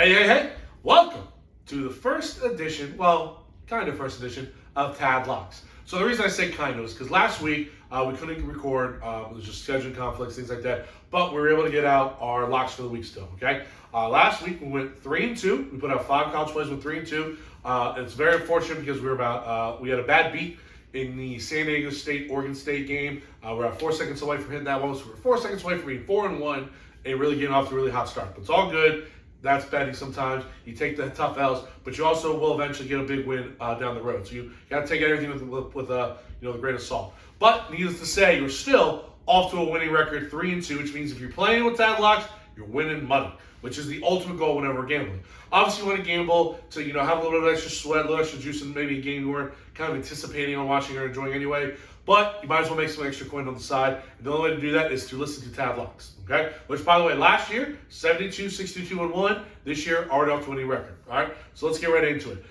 Hey. Welcome to the first edition, kind of first edition of Tad Locks. So the reason I say kind of is because last week we couldn't record. It was just scheduling conflicts, things like that. But we were able to get out our locks for the week still, okay? Last week we went 3-2. We put out 5 college plays with 3-2. It's very unfortunate because we had a bad beat in the San Diego State, Oregon State game. We're at 4 seconds away from hitting that one. So we're 4 seconds away from being 4-1 and really getting off to a really hot start. But it's all good. That's betting sometimes. You take the tough L's, but you also will eventually get a big win down the road. So you got to take everything with a grain of salt. But needless to say, you're still off to a winning record, 3-2, which means if you're playing with Tad Locks, you're winning money, which is the ultimate goal whenever we're gambling. Obviously, you want to gamble to have a little bit of extra sweat, a little extra juice, and maybe a game you weren't kind of anticipating on watching or enjoying anyway. But you might as well make some extra coin on the side. And the only way to do that is to listen to Tad Locks. Okay? Which, by the way, last year, 72, 62, and 1. This year, already off to a winning record. All right? So let's get right into it.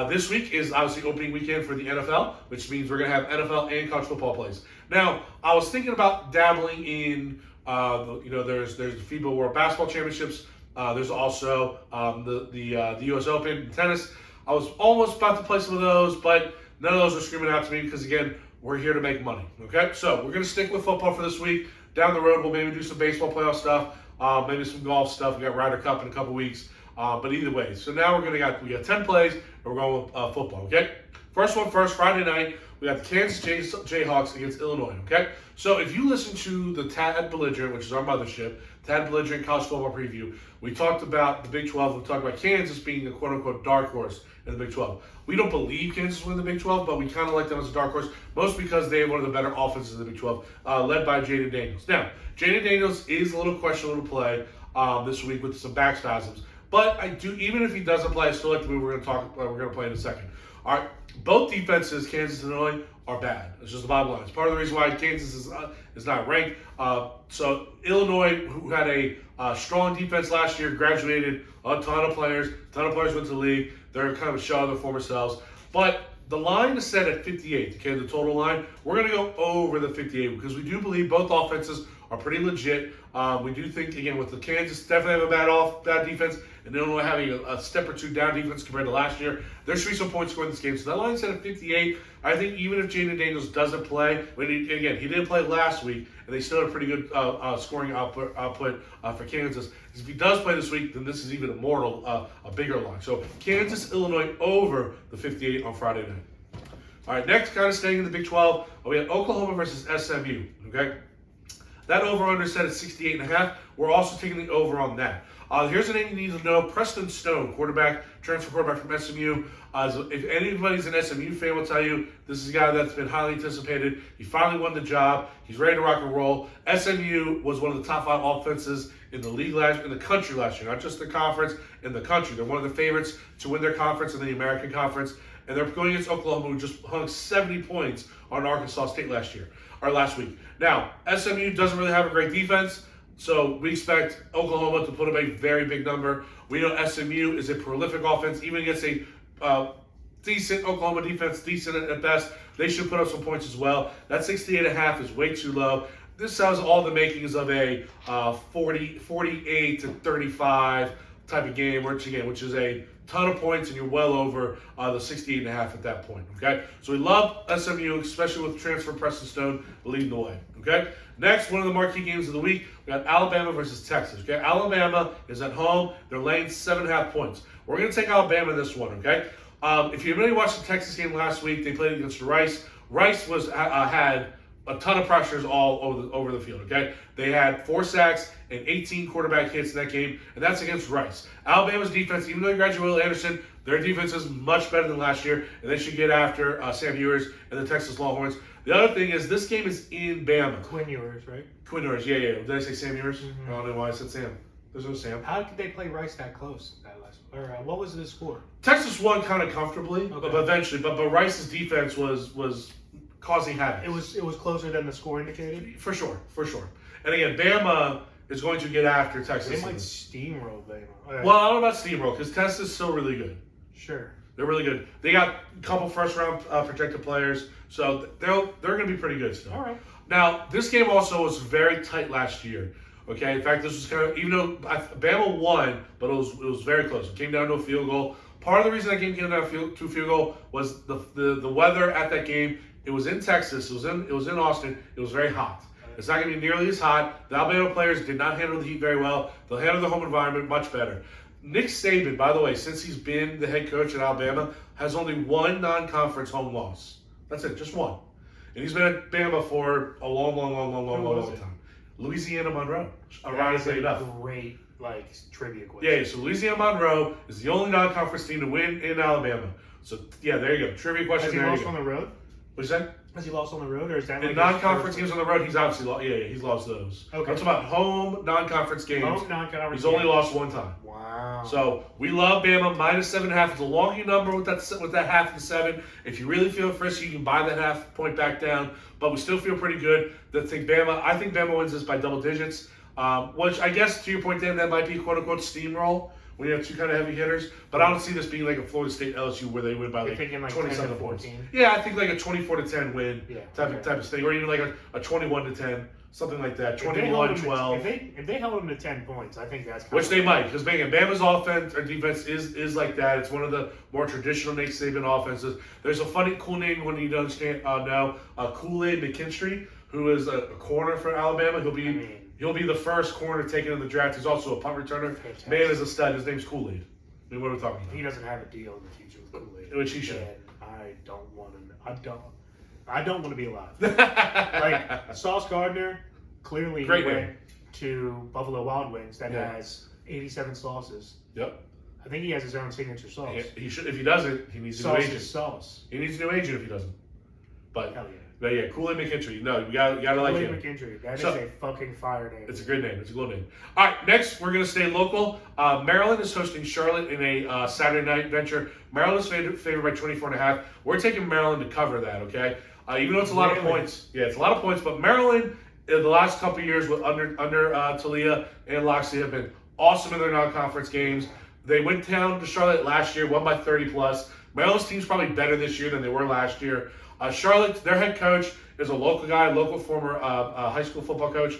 This week is obviously opening weekend for the NFL, which means we're going to have NFL and college football plays. Now, I was thinking about dabbling in, there's the FIBA World Basketball Championships. There's also the U.S. Open in tennis. I was almost about to play some of those, but none of those were screaming out to me because, again, we're here to make money. Okay? So we're going to stick with football for this week. Down the road, we'll maybe do some baseball playoff stuff, maybe some golf stuff. We got Ryder Cup in a couple weeks. But either way, so now we got 10 plays, and we're going with football, okay? First, Friday night, we got the Kansas Jayhawks against Illinois, okay? So if you listen to the Tad Belligerent, which is our mothership, Tad Belligerent College Football Preview, we talked about the Big 12. We talked about Kansas being a quote-unquote dark horse in the Big 12. We don't believe Kansas will win the Big 12, but we kind of like them as a dark horse, mostly because they have one of the better offenses in the Big 12, led by Jaden Daniels. Now, Jaden Daniels is a little questionable to play this week with some back spasms. But I do, even if he doesn't play, I still like the move we're going to play in a second. All right, both defenses, Kansas and Illinois, are bad. It's just the bottom line. It's part of the reason why Kansas is not ranked. So Illinois, who had a strong defense last year, graduated a ton of players. A ton of players went to the league. They're kind of a shell of their former selves. But the line is set at 58. Okay, the total line. We're going to go over the 58 because we do believe both offenses are pretty legit. We do think, again, with the Kansas definitely have a bad defense, and Illinois having a step or two down defense compared to last year, there should be some points scored in this game. So that line's set at 58. I think even if Jaden Daniels doesn't play, he didn't play last week, and they still had a pretty good scoring output for Kansas. If he does play this week, then this is even a bigger line. So Kansas, Illinois over the 58 on Friday night. All right, next, kind of staying in the Big 12, we have Oklahoma versus SMU. Okay. That over-under set at 68.5. We're also taking the over on that. Here's the name you need to know. Preston Stone, transfer quarterback from SMU. If anybody's an SMU fan, will tell you this is a guy that's been highly anticipated. He finally won the job. He's ready to rock and roll. SMU was one of the top 5 offenses in the league in the country last year, not just the conference, in the country. They're one of the favorites to win their conference in the American Conference. And they're going against Oklahoma, who just hung 70 points on Arkansas State last week. Now, SMU doesn't really have a great defense, so we expect Oklahoma to put up a very big number. We know SMU is a prolific offense, even against a decent Oklahoma defense, decent at best. They should put up some points as well. That 68.5 is way too low. This has all the makings of a 48 to 35 type of game, which is a ton of points, and you're well over the 68.5 at that point, okay? So we love SMU, especially with transfer Preston Stone leading the way, okay? Next, one of the marquee games of the week, we got Alabama versus Texas, okay? Alabama is at home. They're laying 7.5 points. We're going to take Alabama in this one, okay? If you really watched the Texas game last week, they played against Rice. Rice had a ton of pressures all over the field, okay? They had 4 sacks and 18 quarterback hits in that game, and that's against Rice. Alabama's defense, even though they graduated Will Anderson, their defense is much better than last year, and they should get after Sam Ewers and the Texas Longhorns. The other thing is this game is in Bama. Quinn Ewers, right? Quinn Ewers, yeah. Did I say Sam Ewers? Mm-hmm. I don't know why I said Sam. There's no Sam. How could they play Rice that close? What was the score? Texas won kind of comfortably, okay, but eventually. But Rice's defense was causing havoc. It was closer than the score indicated? For sure. And again, Bama is going to get after Texas. They might steamroll Bama. Right. Well, I don't know about steamroll because Texas is still really good. Sure. They're really good. They got a couple first-round projected players, so they're going to be pretty good still. All right. Now, this game also was very tight last year. Okay, in fact, this was kind of, even though Bama won, but it was very close. It came down to a field goal. Part of the reason that game came down to a field goal was the weather at that game. It was in Texas. It was in Austin. It was very hot. It's not going to be nearly as hot. The Alabama players did not handle the heat very well. They'll handle the home environment much better. Nick Saban, by the way, since he's been the head coach at Alabama, has only one non-conference home loss. That's it, just one. And he's been at Bama for a long time. Louisiana Monroe. Ironically enough. Great trivia question. Yeah, so Louisiana Monroe is the only non-conference team to win in Alabama. So yeah, there you go. Trivia question. Has he lost on the road? What'd you say? Has he lost on the road, or is that in non-conference games on the road? He's obviously lost. Yeah, he's lost those. Okay. That's about home non-conference games. Home non-conference. He's only lost one time. Wow. So we love Bama -7.5. It's a longy number with that half and 7. If you really feel frisky, you can buy that half point back down. But we still feel pretty good. I think Bama wins this by double digits. Which I guess to your point, Dan, that might be quote unquote steamroll when you have two kind of heavy hitters. But I don't see this being like a Florida State LSU where they win by 27 points. Yeah, I think like a 24-10 win type of thing, or even like a 21-10, something like that. 21-12. If they held them to 10 points, I think that's which they might, because Bama's offense or defense is like that. It's one of the more traditional Nick Saban offenses. There's a cool name when you don't understand now. Kool-Aid McKinstry, who is a corner for Alabama. He'll be the first corner taken in the draft. He's also a punt returner. Fantastic. Man is a stud. His name's Kool-Aid. I mean, what are we talking about? He doesn't have a deal in the future with Kool-Aid. Which he should. I don't want to be alive. Sauce Gardner clearly went to Buffalo Wild Wings that has 87 sauces. Yep. I think he has his own signature sauce. He should. If he doesn't, he needs a new agent. Sauce. He needs a new agent if he doesn't. But hell yeah. But yeah, Kool-Aid McKinstry. No, you gotta like him. Kool-Aid McKinstry. That is a fucking fire name. It's a good name. It's a good name. All right, next we're gonna stay local. Maryland is hosting Charlotte in a Saturday night venture. Maryland is favored by 24.5. We're taking Maryland to cover that. Okay, even though it's a lot of points. Yeah, it's a lot of points. But Maryland in the last couple of years with under Talia and Loxley have been awesome in their non-conference games. They went down to Charlotte last year, won by 30 plus. Maryland's team's probably better this year than they were last year. Charlotte, their head coach is a local guy, local former high school football coach,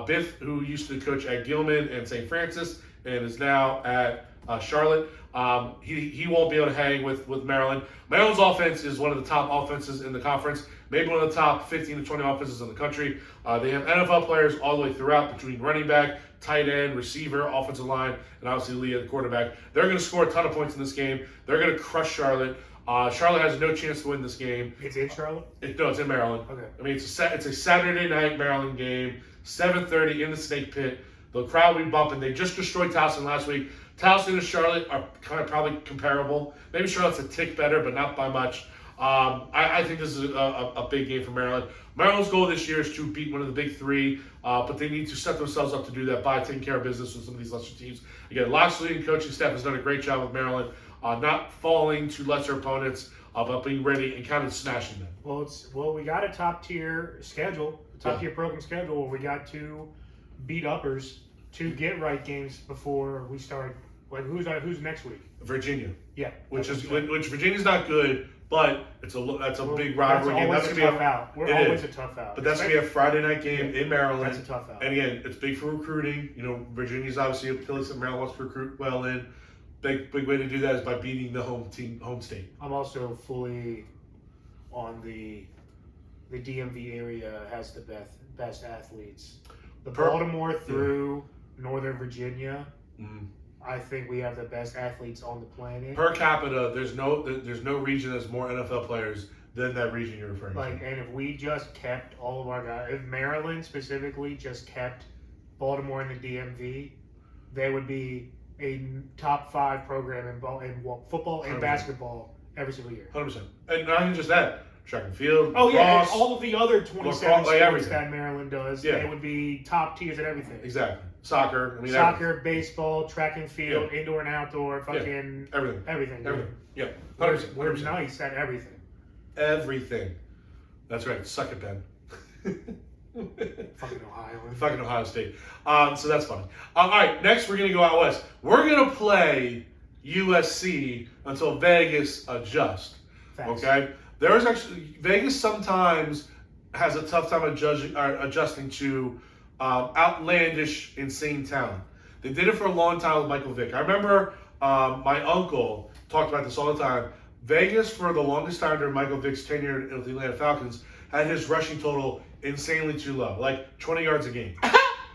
Biff, who used to coach at Gilman and St. Francis and is now at Charlotte. He won't be able to hang with Maryland. Maryland's offense is one of the top offenses in the conference, maybe one of the top 15 to 20 offenses in the country. They have NFL players all the way throughout between running back, tight end, receiver, offensive line, and obviously Leah, the quarterback. They're going to score a ton of points in this game. They're going to crush Charlotte. Charlotte has no chance to win this game. It's in Charlotte? No, it's in Maryland. Okay. I mean, it's a Saturday night Maryland game, 7:30 in the Snake Pit. The crowd will be bumping. They just destroyed Towson last week. Towson and Charlotte are kind of probably comparable. Maybe Charlotte's a tick better, but not by much. I think this is a big game for Maryland. Maryland's goal this year is to beat one of the big three, but they need to set themselves up to do that by taking care of business with some of these lesser teams. Again, Loxley and coaching staff has done a great job with Maryland. Not falling to lesser opponents, but being ready and kind of smashing them. Well, we got a top-tier schedule, top-tier program schedule where we got two beat-uppers, two get-right games before we start. Who's next week? Virginia. Yeah. Which Virginia's not good, but that's a big rivalry game. That's gonna be a tough out. We're always a tough out. But that's gonna be a Friday night game in Maryland. That's a tough out. And again, it's big for recruiting. You know, Virginia's obviously a place that Maryland wants to recruit well in. Big way to do that is by beating the home state. I'm also fully on the DMV area has the best athletes. Baltimore through Northern Virginia. Mm-hmm. I think we have the best athletes on the planet. Per capita, there's no region that has more NFL players than that region you're referring to. And if we just kept all of our guys, if Maryland specifically just kept Baltimore in the DMV, they would be a top 5 program in football and 100%. Basketball every single year. 100%. And not even just that. Track and field, lacrosse, and all of the other 27 sports that Maryland does, they would be top tiers at everything. Exactly. Soccer, everything. Baseball, track and field, indoor and outdoor, fucking everything. Yeah. 100%. We're nice at everything. Everything. That's right. Suck it, Ben. Fucking Ohio State. So that's funny. All right, next we're going to go out west. We're going to play USC until Vegas adjusts. Facts. Okay? Vegas sometimes has a tough time adjusting to outlandish, insane talent. They did it for a long time with Michael Vick. I remember my uncle talked about this all the time. Vegas, for the longest time during Michael Vick's tenure with the Atlanta Falcons, had his rushing total insanely too low, like 20 yards a game.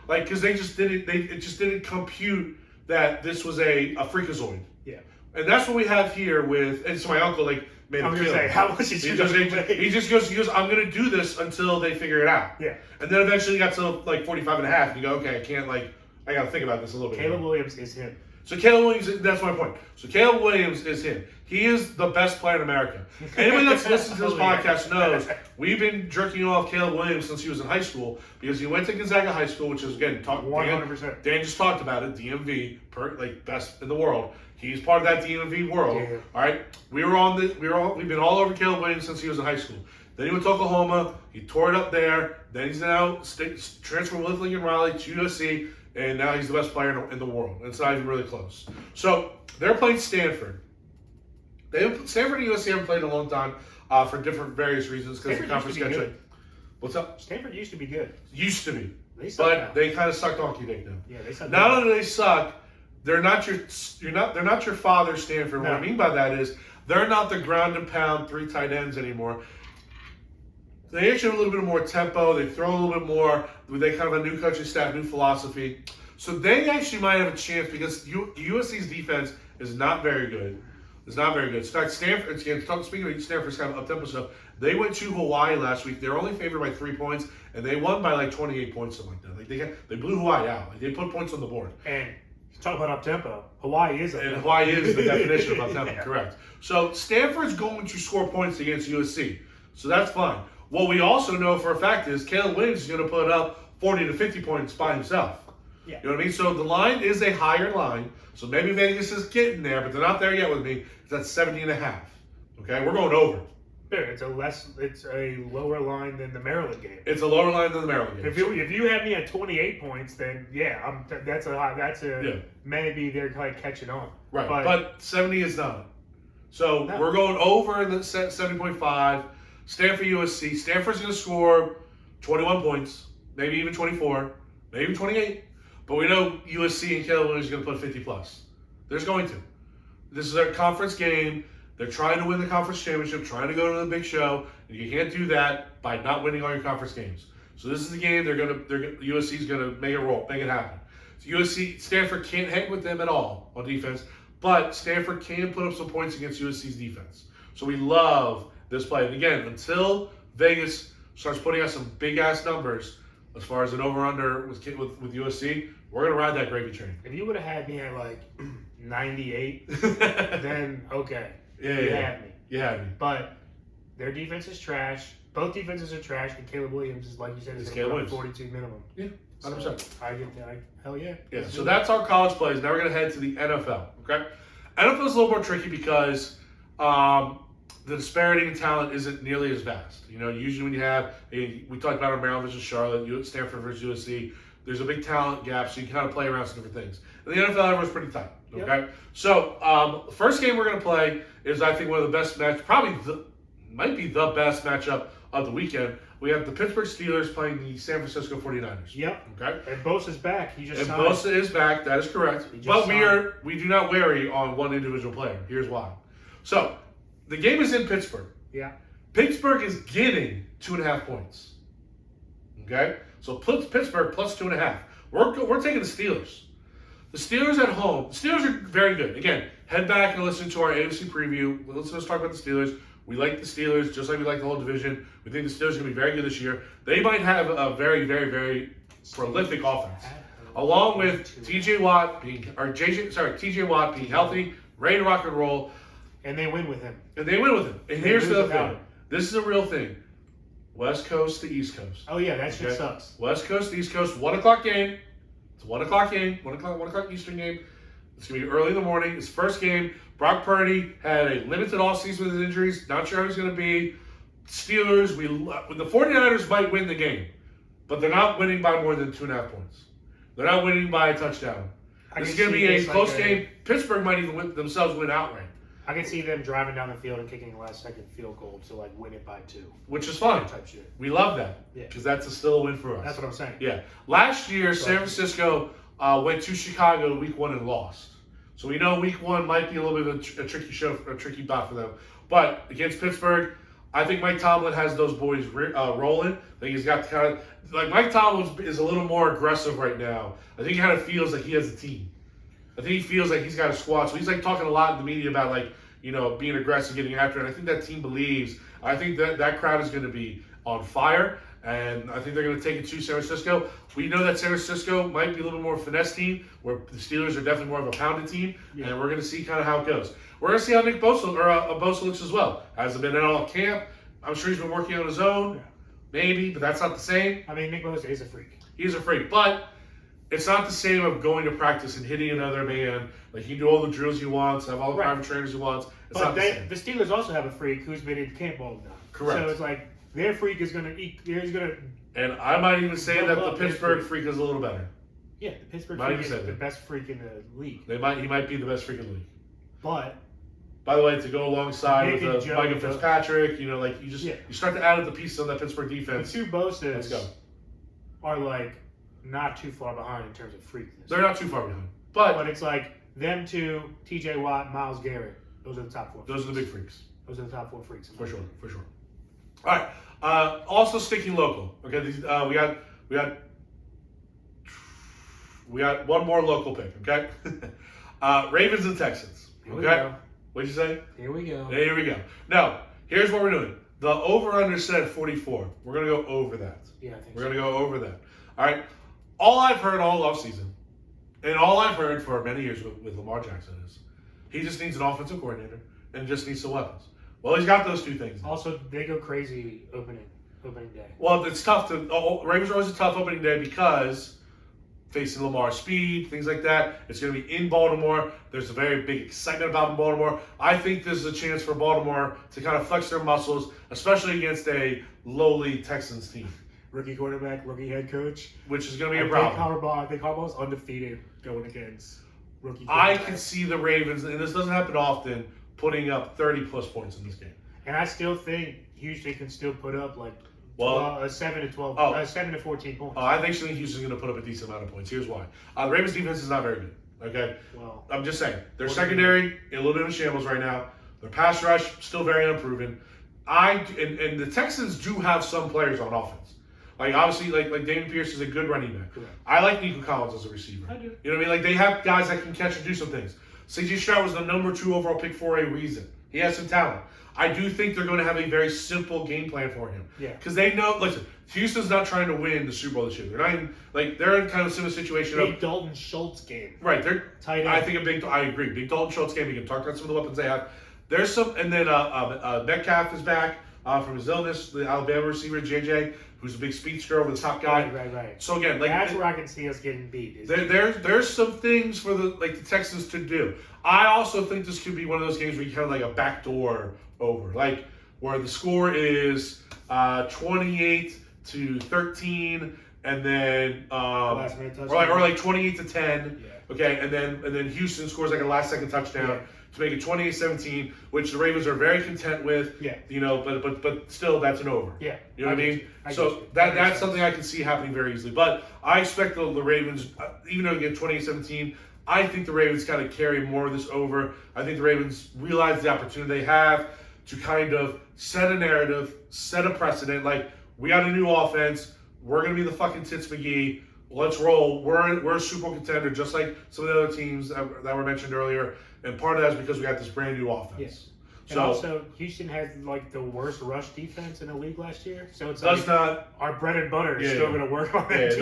Like, because it just didn't compute that this was a freakazoid. Yeah. And that's what we have here with, and so my uncle made I'm a gonna kill. say, how much is He just goes, I'm going to do this until they figure it out. Yeah. And then eventually he got to like 45 and a half, and you go, okay, I got to think about this a little bit. Caleb Williams is him. So Caleb Williams, that's my point. So Caleb Williams is him. He is the best player in America. Anybody that's listened to this podcast knows we've been jerking off Caleb Williams since he was in high school because he went to Gonzaga High School, which is, again, 100%. Dan just talked about it, DMV, best in the world. He's part of that DMV world. Yeah. All right, we've been all over Caleb Williams since he was in high school. Then he went to Oklahoma. He tore it up there. Then he's now transferred with Lincoln Riley to USC, and now he's the best player in the world. It's not even really close. So they're playing Stanford. Stanford and USC haven't played in a long time for various reasons because of the conference schedule. What's up? Stanford used to be good. Used to be, But they kind of suck donkey dick now. Yeah, they suck. Not only do they suck, they're not your father Stanford. No. What I mean by that is they're not the ground and pound 3 tight ends anymore. They actually have a little bit more tempo. They throw a little bit more. They kind of a new coaching staff, new philosophy. So they actually might have a chance because USC's defense is not very good. It's not very good. In fact, Stanford, speaking of Stanford's kind of up-tempo stuff, they went to Hawaii last week. They're only favored by 3 points, and they won by like 28 points, something like that. They blew Hawaii out. Like, they put points on the board. And talk about up-tempo. Hawaii is up-tempo. And Hawaii is the definition of up-tempo, Yeah. correct. So Stanford's going to score points against USC. So that's fine. What we also know for a fact is Caleb Williams is going to put up 40 to 50 points by himself. Yeah. You know what I mean? So the line is a higher line. So maybe Vegas is getting there, but they're not there yet with me. That's 70 and a half. Okay, we're going over. Yeah, it's a lower line than the Maryland game. It's a lower line than the Maryland game. If you had me at 28 points, then yeah, maybe they're kind of catching on. Right, but 70 is not. So No. we're going over in the 70.5. Stanford USC. Stanford's going to score 21 points, maybe even 24, maybe even 28. But we know USC and Caleb Williams is going to put 50 plus. There's going to. This is their conference game. They're trying to win the conference championship, trying to go to the big show, and you can't do that by not winning all your conference games. So this is the game USC's going to make it happen. So Stanford can't hang with them at all on defense, but Stanford can put up some points against USC's defense. So we love this play. And again, until Vegas starts putting out some big ass numbers as far as an over/under with USC, we're gonna ride that gravy train. If you would have had me at like 98, then okay, You had me. You had me. But their defense is trash. Both defenses are trash, and Caleb Williams is, like you said, is It's going to Caleb put 42 minimum. Yeah, 100%. Hell yeah. Yeah. So that's our college plays. Now we're gonna head to the NFL. Okay. NFL is a little more tricky because the disparity in talent isn't nearly as vast. You know, usually when you have, we talked about our Maryland versus Charlotte, Stanford versus USC, there's a big talent gap, so you can kind of play around some different things. In the NFL, everyone's pretty tight. Okay, Yep. So the first game we're going to play is, I think, one of the best might be the best matchup of the weekend. We have the Pittsburgh Steelers playing the San Francisco 49ers. Yep. Okay. And Bosa's back. He just And signed. Bosa is back. That is correct. He just But signed. we do not vary on one individual player. Here's why. So the game is in Pittsburgh. Yeah. Pittsburgh is getting 2.5 points. Okay, so Pittsburgh plus 2.5. We're taking the Steelers. The Steelers at home. The Steelers are very good. Again, head back and listen to our AFC preview. Listen to us talk about the Steelers. We like the Steelers just like we like the whole division. We think the Steelers are going to be very good this year. They might have a very, very, very prolific offense, along with TJ Watt being healthy, ready to rock and roll. And they win with him. And here's the other without thing. him. This is a real thing. West Coast to East Coast. Oh, yeah, that shit Okay? sucks. West Coast to East Coast, 1 o'clock game. It's a 1 o'clock game, 1 o'clock Eastern game. It's going to be early in the morning. It's first game. Brock Purdy had a limited offseason with his injuries. Not sure how he's going to be. Steelers, the 49ers might win the game, but they're not winning by more than 2.5 points. They're not winning by a touchdown. This is going to be a close game. Pittsburgh might even themselves win outright. I can see them driving down the field and kicking a last-second field goal to like win it by 2. Which is fine. Type shit. We love that. Yeah. Because that's still a win for us. That's what I'm saying. Yeah. Last year, San Francisco went to Chicago week 1 and lost. So we know week 1 might be a little bit of a tricky show, a tricky dot for them. But against Pittsburgh, I think Mike Tomlin has those boys rolling. I think he's got kind of like Mike Tomlin is a little more aggressive right now. I think he kind of feels like he has a team. I think he feels like he's got a squad. So he's like talking a lot in the media about like, you know, being aggressive, getting after it. And I think that team believes. I think that crowd is going to be on fire. And I think they're going to take it to San Francisco. We know that San Francisco might be a little bit more finesse team, where the Steelers are definitely more of a pounded team. Yeah. And we're going to see kind of how it goes. We're going to see how Nick Bosa, Bosa looks as well. Hasn't been in all camp. I'm sure he's been working on his own. Yeah. Maybe, but that's not the same. I mean, Nick Bosa is a freak. He's a freak. But it's not the same of going to practice and hitting another man. Like, he can do all the drills he wants, have all the private trainers he wants. It's but not the same. The Steelers also have a freak who's been in camp all the time. Correct. So it's like their freak is going to eat. He's going to. And I might even say that the Pittsburgh freak is a little better. Yeah, the Pittsburgh freak is the best freak in the league. He might be the best freak in the league. But by the way, to go alongside with Micah Fitzpatrick, you know, like you start to add up the pieces on that Pittsburgh defense. The two Bosas are like not too far behind in terms of freakness. They're not too far behind, but it's like them two, T.J. Watt, Myles Garrett. Those are the top 4. Those are the big freaks. Those are the top 4 freaks. For sure. All right. Also sticking local. Okay, we got one more local pick. Okay, Ravens and Texans. Okay, what'd you say? Here we go. There we go. Now, here's what we're doing. The over/under set at 44. We're gonna go over that. Yeah, I think we're gonna go over that. All right. All I've heard all offseason, and all I've heard for many years with Lamar Jackson is he just needs an offensive coordinator and just needs some weapons. Well, he's got those two things. Also, they go crazy opening day. Well, it's tough to. Ravens are always a tough opening day because facing Lamar's speed, things like that. It's going to be in Baltimore. There's a very big excitement about Baltimore. I think this is a chance for Baltimore to kind of flex their muscles, especially against a lowly Texans team. Rookie quarterback, rookie head coach. Which is going to be a problem. I think Harbaugh's undefeated going against rookie quarterback. I can see the Ravens, and this doesn't happen often, putting up 30-plus points in this game. And I still think Houston can still put up like 7 to 14 points. I actually think Houston's going to put up a decent amount of points. Here's why. The Ravens' defense is not very good. Okay? Well, I'm just saying. Their secondary, in a little bit of a shambles right now. Their pass rush, still very unproven. And the Texans do have some players on offense. Like, obviously, like Damian Pierce is a good running back. Correct. I like Nico Collins as a receiver. I do. You know what I mean? Like, they have guys that can catch and do some things. C.J. Stroud was the number 2 overall pick for a reason. He has some talent. I do think they're going to have a very simple game plan for him. Yeah. Because they know, listen, Houston's not trying to win the Super Bowl this year. They're not even, they're in kind of a similar situation. Big Dalton Schultz game. Right. They're tight end. I think I agree. Big Dalton Schultz game. We can talk about some of the weapons they have. There's some, and then Metcalf is back from his illness. The Alabama receiver, JJ, who's a big speedster over the top guy. Right. So again, that's where I can see us getting beat. There's some things for the Texans to do. I also think this could be one of those games where you kind of like a backdoor over, like where the score is 28-13, and then or like 28-10. Yeah. Okay, and then Houston scores like a last second touchdown to make it 28-17, which the Ravens are very content with. Yeah. You know, but still that's an over. Yeah. You know what I mean? So that's something I can see happening very easily. But I expect the Ravens, even though they get 28-17, I think the Ravens kind of carry more of this over. I think the Ravens realize the opportunity they have to kind of set a narrative, set a precedent. Like, we got a new offense. We're going to be the fucking Tits McGee. Let's roll. We're a Super Bowl contender, just like some of the other teams that were mentioned earlier. And part of that is because we got this brand new offense. Yes. And also, Houston had like the worst rush defense in the league last year. So it's like our bread and butter is still going to work on it. We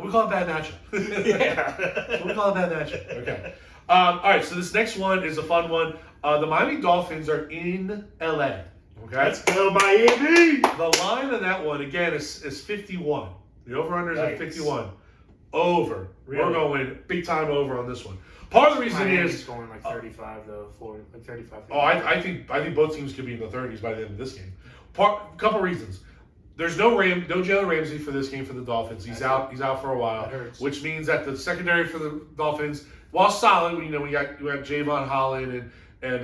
call it bad matchup. Yeah. We call it bad matchup. Okay. All right. So this next one is a fun one. The Miami Dolphins are in LA. Okay. Let's go Miami. The line on that one again is 51. The over/under is at 51. Over. Really? We're going big time over on this one. Part of the reason is going like 35 though, like 35. Oh, I think both teams could be in the 30s by the end of this game. Couple reasons. There's no Jalen Ramsey for this game for the Dolphins. He's out for a while, which means that the secondary for the Dolphins, while solid, we got Javon Holland and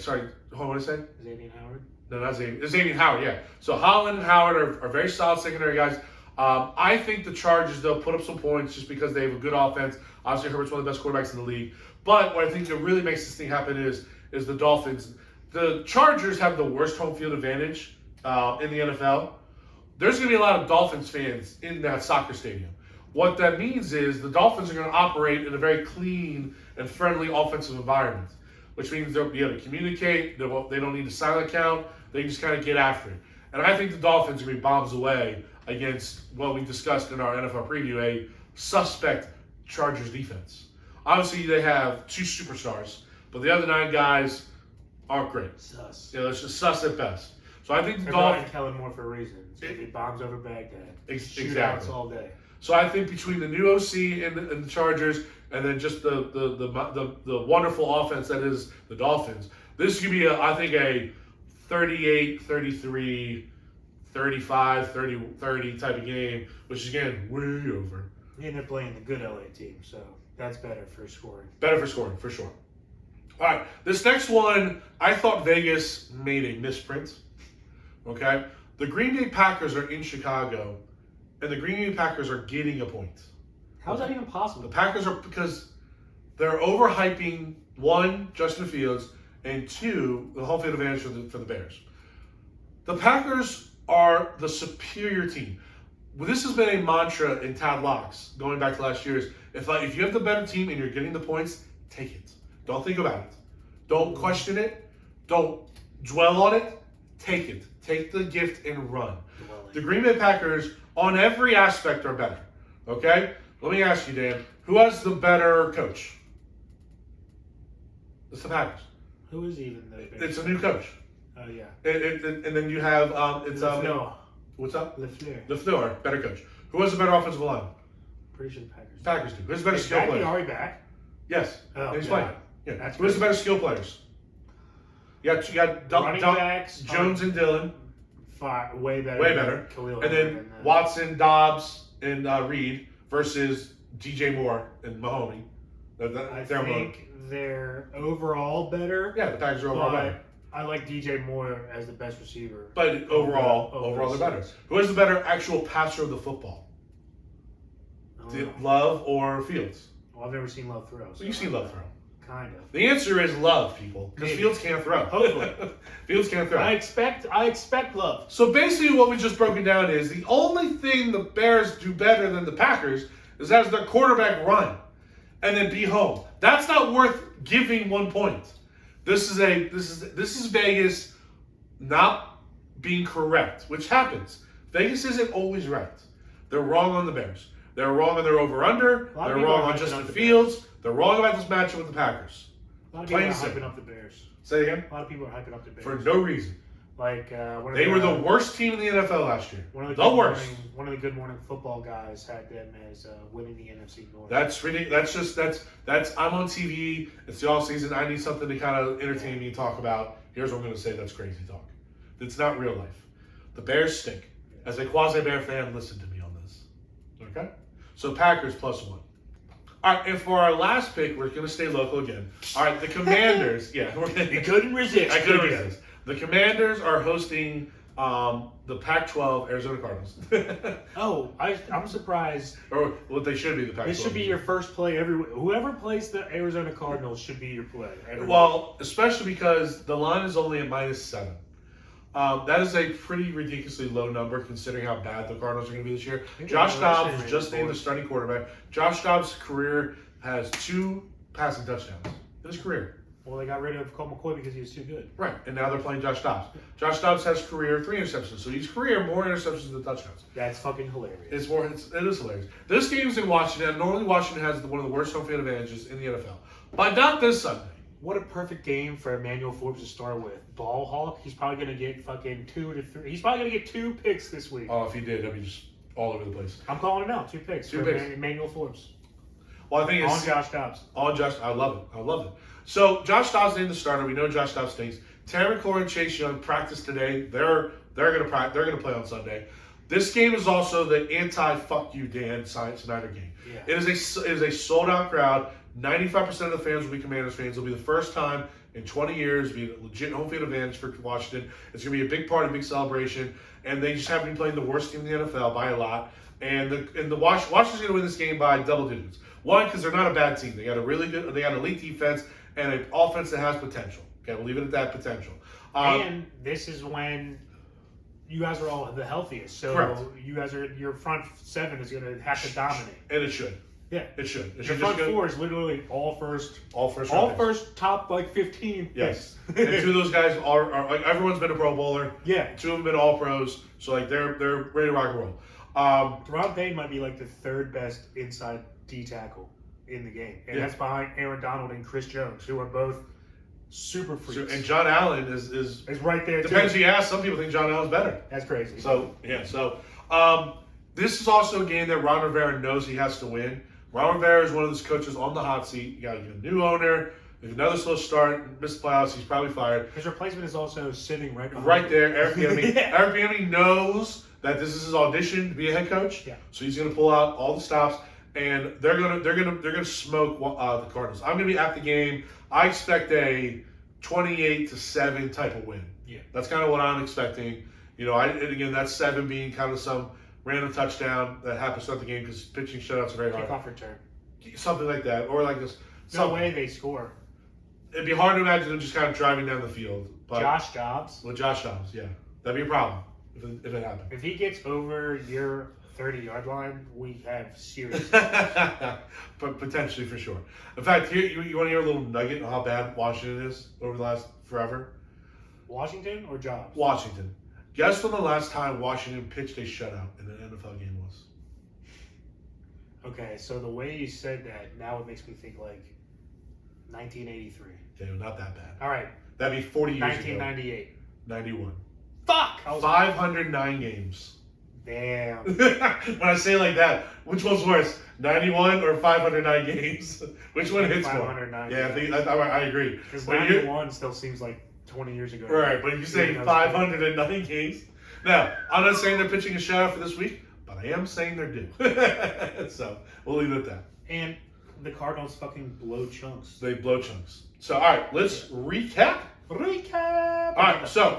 sorry, what did I say? Xavier Howard. No, not Xavier. It's Xavier Howard, yeah. So Holland and Howard are very solid secondary guys. I think the Chargers, they'll put up some points just because they have a good offense. Obviously, Herbert's one of the best quarterbacks in the league. But what I think that really makes this thing happen is the Dolphins. The Chargers have the worst home field advantage in the NFL. There's going to be a lot of Dolphins fans in that soccer stadium. What that means is the Dolphins are going to operate in a very clean and friendly offensive environment, which means they'll be able to communicate. They don't need a silent count. They can just kind of get after it. And I think the Dolphins are going to be bombs away against what we discussed in our NFL preview, a suspect Chargers defense. Obviously, they have 2 superstars, but the other 9 guys aren't great. Sus. Yeah, it's just sus at best. So I think the They're Dolphins. Kellen Moore for a reason. It's going to be bombs over Baghdad. Exactly. Shootouts all day. So I think between the new OC and the Chargers, and then just the wonderful offense that is the Dolphins, this could be, I think, a 38, 33, 35, 30 type of game, which is, again, way over. And they're playing the good LA team, so that's better for scoring. Better for scoring, for sure. All right, this next one, I thought Vegas made a misprint. Okay? The Green Bay Packers are in Chicago, and the Green Bay Packers are getting a point. How is that even possible? The Packers are, because they're overhyping, 1, Justin Fields, and 2, the home field advantage for the Bears. The Packers are the superior team. Well, this has been a mantra in Tad Locks going back to last year's. If you have the better team and you're getting the points, take it. Don't think about it. Don't question it. Don't dwell on it. Take it. Take the gift and run. The Green Bay Packers, on every aspect, are better. Okay? Let me ask you, Dan, who has the better coach? It's the Packers. Who is even the It's a new coach. Oh, yeah. And then you have LaFleur. What's up? LaFleur. LaFleur, better coach. Who has a better offensive line? Pretty sure the Packers. Packers do. Who has a better skill Jackie players? already back? Yes. Oh, He's God. playing. Yeah. That's Who has the crazy. better skill players? You got Running backs, Jones and Dillon. Way better. Way than better. Khalil And Herbert then Watson, Dobbs, and Reed versus DJ Moore and Mahoney. I think they're overall better. Yeah, the Packers are overall but better. I like DJ Moore as the best receiver. But overall Over they're better. Who has the better actual passer of the football? Love or Fields? Well, I've never seen Love throw. So you've seen Love throw. Kind of. The answer is Love, people, because Maybe. Fields can't throw. Hopefully. Fields can't throw. I expect Love. So basically what we just broken down is the only thing the Bears do better than the Packers is as their quarterback run and then be home. That's not worth giving 1 point. This is Vegas not being correct, which happens. Vegas isn't always right. They're wrong on the Bears. They're wrong on their over-under. They're wrong on Justin Fields. They're wrong about this matchup with the Packers. A lot of Plain people are and hyping simple. up the Bears. Say it again? A lot of people are hyping up the Bears. For no reason. Like They were the worst team in the NFL last year. One of The worst. One of the Good Morning Football guys had them as winning the NFC North. That's ridiculous. That's. I'm on TV. It's the off season. I need something to kind of entertain me and talk about. Here's what I'm going to say. That's crazy talk. It's not real life. The Bears stink. As a quasi-Bear fan, listen to me on this. Okay. So Packers +1. All right, and for our last pick, we're going to stay local again. All right, the Commanders. Yeah, we're gonna, You couldn't resist. I couldn't resist. The Commanders are hosting the Pac-12 Arizona Cardinals. Oh, I'm surprised. Or what they should be, the Pac-12. This should be your first play every week. Whoever plays the Arizona Cardinals should be your play. Well, especially because the line is only at -7. That is a pretty ridiculously low number considering how bad the Cardinals are going to be this year. Josh Dobbs was just named the starting quarterback. Josh Dobbs' career has 2 passing touchdowns in his career. Well, they got rid of Colt McCoy because he was too good. Right, and now they're playing Josh Dobbs. Josh Dobbs has career 3 interceptions, so he's career more interceptions than touchdowns. That's fucking hilarious. It is hilarious. This game's in Washington. Normally, Washington has one of the worst home field advantages in the NFL, but not this Sunday. What a perfect game for Emmanuel Forbes to start with. Ball hawk. He's probably gonna get fucking 2 to 3. He's probably gonna get 2 picks this week. Oh, if he did, that'd be just all over the place. I'm calling it now. 2 picks. 2 for picks. Emmanuel Forbes. Well, I think it's On Josh Dobbs. on Josh. I love it. So Josh Dobbs named the starter. We know Josh Dobbs stinks. Terry McLaurin and Chase Young practiced today. They're gonna play on Sunday. This game is also the anti-fuck you Dan Snyder game. Yeah. It is a sold out crowd. 95% of the fans will be Commanders fans. It'll be the first time in 20 years, be a legit home field advantage for Washington. It's going to be a big party, big celebration, and they just happen to be playing the worst team in the NFL by a lot. And Washington's going to win this game by double digits. One, because they're not a bad team. They got an elite defense and an offense that has potential. Okay, we'll leave it at that, potential. And this is when you guys are all the healthiest. So correct. Your front seven is going to have to dominate. And it should. Yeah, it should. Your front four is literally all first top like 15. Yes, and two of those guys are like everyone's been a Pro Bowler. Yeah, two of them been All Pros, so like they're ready to rock and roll. Deron Payne might be like the third best inside D tackle in the game, and that's behind Aaron Donald and Chris Jones, who are both super freaks. And John Allen is right there. Depends who you ask. Some people think John Allen's better. That's crazy. So this is also a game that Ron Rivera knows he has to win. Ron Rivera is one of those coaches on the hot seat. You got a new owner. If another slow start, missed the playoffs, he's probably fired. His replacement is also sitting right there. Eric Bieniemy. Eric Bieniemy knows that this is his audition to be a head coach. Yeah. So he's going to pull out all the stops, and they're gonna smoke the Cardinals. I'm going to be at the game. I expect a 28-7 type of win. Yeah. That's kind of what I'm expecting. You know, and again, that's 7 being kind of some random touchdown that happens throughout the game because pitching shutouts are very hard. Kickoff return. Something like that, or like this. No way they score. It'd be hard to imagine them just kind of driving down the field. But Josh Dobbs? Well, Josh Dobbs, yeah. That'd be a problem if it happened. If he gets over your 30-yard line, we have serious. But potentially, for sure. In fact, here you want to hear a little nugget on how bad Washington is over the last forever? Washington or Jobs? Washington. Guess when the last time Washington pitched a shutout in an NFL game was? Okay, so the way you said that, now it makes me think like 1983. Okay, well, not that bad. All right. That'd be 40 years 1998. ago. 91. Fuck! 509 games. Damn. When I say it like that, which one's worse, 91 or 509 games? Which one hits more? 509. Yeah, I agree. Because 91 still seems like 20 years ago. Right, but if you say 509 games, now I'm not saying they're pitching a shutout for this week, but I am saying they're due. So we'll leave it at that. And the Cardinals fucking blow chunks. They blow chunks. So all right, let's recap. All right, so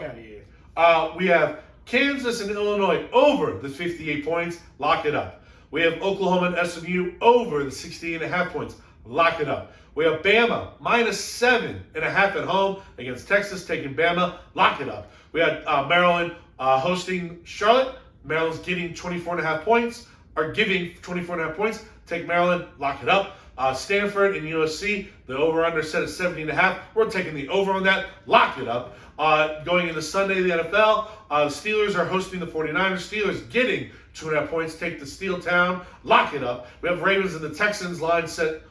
we have Kansas and Illinois over the 58 points. Lock it up. We have Oklahoma and SMU over the 68.5 points. Lock it up. We have Bama -7.5 at home against Texas, taking Bama. Lock it up. We had Maryland hosting Charlotte. Maryland's getting 24.5 points, or giving 24.5 points. Take Maryland. Lock it up. Stanford and USC, the over-under set at 70.5. We're taking the over on that. Lock it up. Going into Sunday, the NFL, the Steelers are hosting the 49ers. Steelers getting 2.5 points. Take the Steel Town. Lock it up. We have Ravens and the Texans line set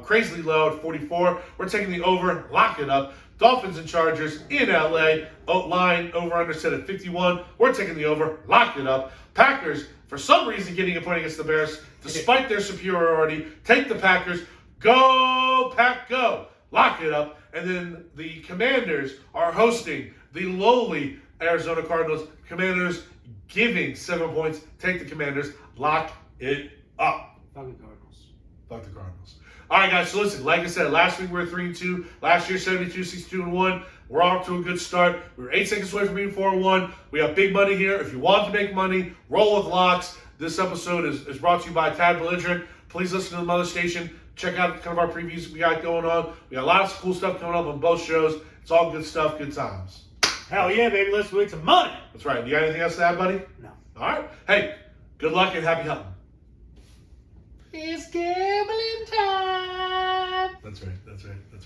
crazily low at 44. We're taking the over. Lock it up. Dolphins and Chargers in LA. Line over-under set at 51. We're taking the over. Lock it up. Packers, for some reason, getting a point against the Bears, despite their superiority. Take the Packers. Go, Pack, go. Lock it up. And then the Commanders are hosting the lowly Arizona Cardinals. Commanders giving 7 points. Take the Commanders. Lock it up. Fuck the Cardinals. Fuck the Cardinals. All right, guys. So listen, like I said, last week we were 3-2. Last year, 72, 62-1. We're off to a good start. We were 8 seconds away from being 4-1. We have big money here. If you want to make money, roll with locks. This episode is brought to you by Tad Belligerent. Please listen to the Mother Station. Check out kind of our previews we got going on. We got lots of cool stuff coming up on both shows. It's all good stuff, good times. Hell yeah, baby. Let's make some money. That's right. You got anything else to add, buddy? No. All right. Hey, good luck and happy hunting. It's gambling time. That's right.